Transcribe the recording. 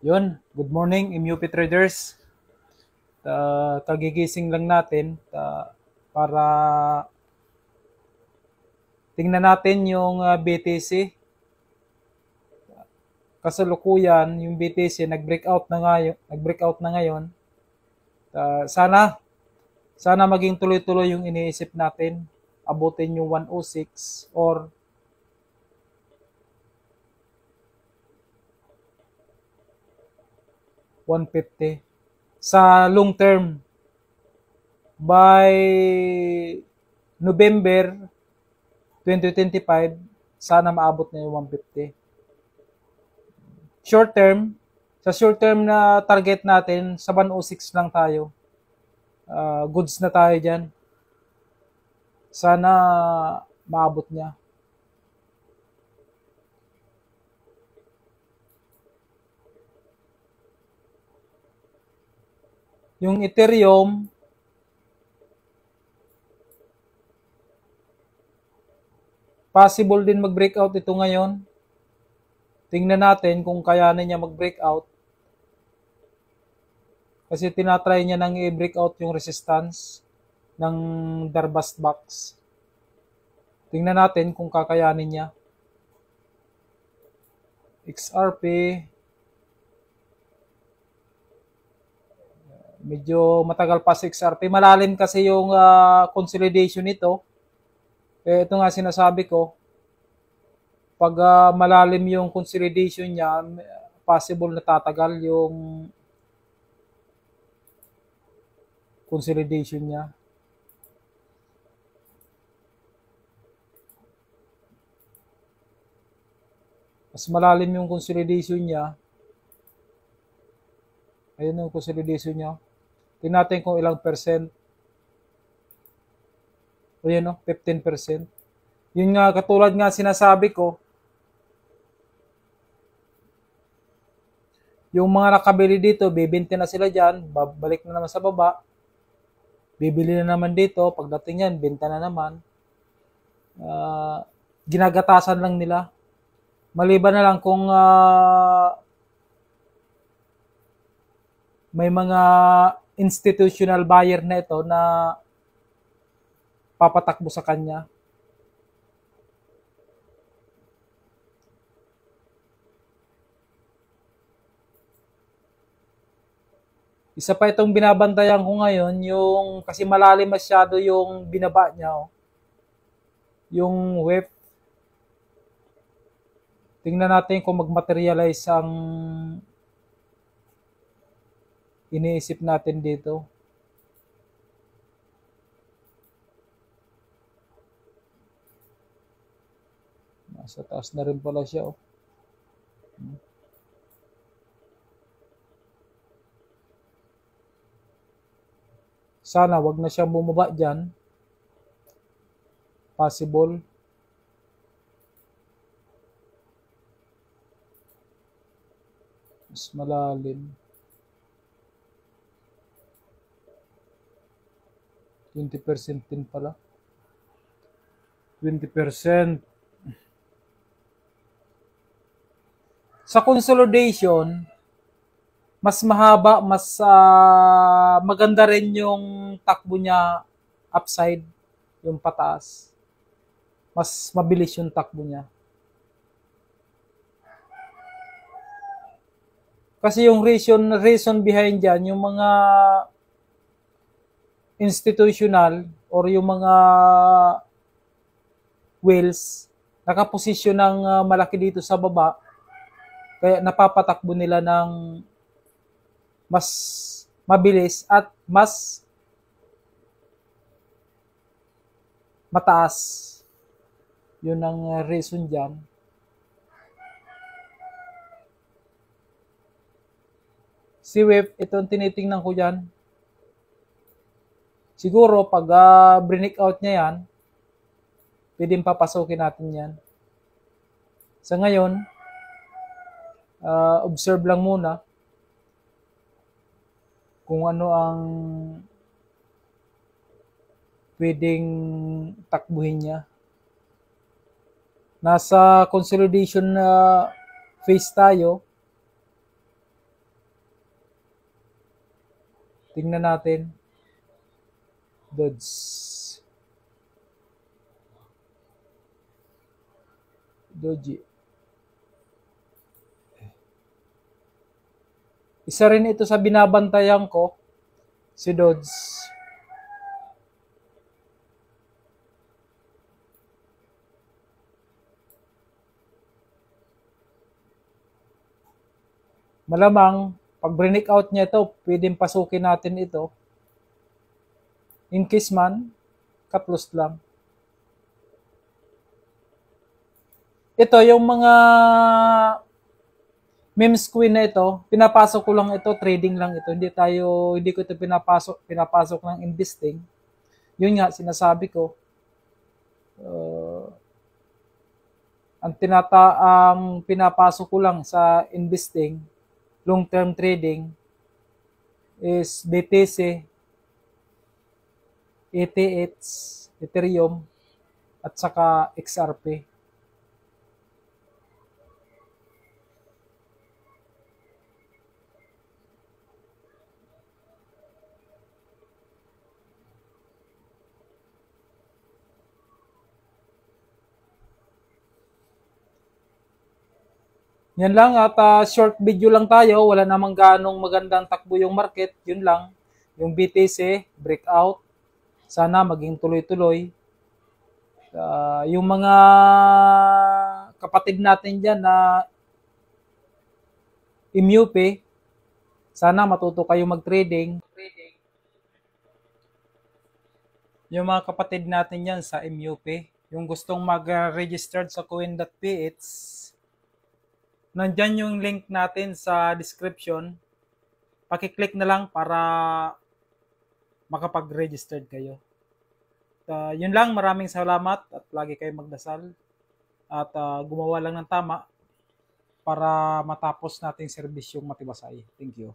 Yun, good morning MUP traders. Kagigising lang natin para tingnan natin yung BTC. Kasalukuyan, yung BTC nag-breakout na ngayon. Sana maging tuloy-tuloy yung iniisip natin. Abutin yung 106 or 150 sa long term. By November 2025, sana maabot na yung 150. Short term, sa short term na target natin, sa 106 lang tayo. Goods na tayo dyan. Sana maabot niya. Yung Ethereum, possible din mag-breakout ito ngayon. Tingnan natin kung kayanin niya mag-breakout. Kasi tinatry niya nang i-breakout yung resistance ng Darbas Box. Tingnan natin kung kakayanin niya. XRP, medyo matagal pa si XRP. Malalim kasi yung consolidation nito. Ito nga sinasabi ko, pag malalim yung consolidation niya, possible na tatagal yung consolidation niya. Mas malalim yung consolidation niya. Ayun yung consolidation niya. Tingnan natin kung ilang percent. Ayun no, 15%. Yun nga, katulad nga sinasabi ko, yung mga nakabili dito, bibinti na sila dyan, babalik na naman sa baba, bibili na naman dito, pagdating yan, benta na naman. Ginagatasan lang nila. Maliban na lang kung may mga institutional buyer na ito na papatakbo sa kanya. Isa pa itong binabantayan ko ngayon, yung kasi malalim masyado yung binaba niya. Oh. Yung WEF. Tingnan natin kung mag-materialize ang iniisip natin dito. Nasa taas na rin pala siya. Oh. Sana wag na siyang bumaba dyan. Possible. Mas malalim. 20% din pala. 20%. Sa consolidation, mas mahaba, mas maganda rin yung takbo niya upside, yung pataas. Mas mabilis yung takbo niya. Kasi yung reason behind dyan, yung mga institutional or yung mga whales, nakaposisyon ng malaki dito sa baba, kaya napapatakbo nila ng mas mabilis at mas mataas. Yun ang reason dyan. Si WEF, ito ang tinitingnan ko dyan. Siguro, pag break out niya yan, pwedeng papasukin natin yan. Sa ngayon, observe lang muna kung ano ang pwedeng takbuhin niya. Nasa consolidation phase tayo. Tingnan natin. Dods. Doji. Isa rin ito sa binabantayan ko, si Dodds. Malamang, pag break out niya ito, pwedeng pasukin natin ito. In case man, cut loss lang. Ito, yung mga memes queen na ito, pinapasok ko lang ito, trading lang ito. Hindi ko ito pinapasok ng investing. Yun nga, sinasabi ko. Ang pinapasok ko lang sa investing, long-term trading, is BTC, ETH, Ethereum, at saka XRP. Yan lang at short video lang tayo. Wala namang ganong magandang takbo yung market. Yun lang. Yung BTC, breakout. Sana maging tuloy-tuloy. Yung mga kapatid natin dyan na MUP, sana matuto kayo mag-trading. Yung mga kapatid natin yan sa MUP, yung gustong mag-registered sa coin.ph, nandyan yung link natin sa description. Pakiclick na lang para makapag-registered kayo. Yun lang, maraming salamat at lagi kayong magdasal at gumawa lang ng tama para matapos nating serbisyong matibasay. Thank you.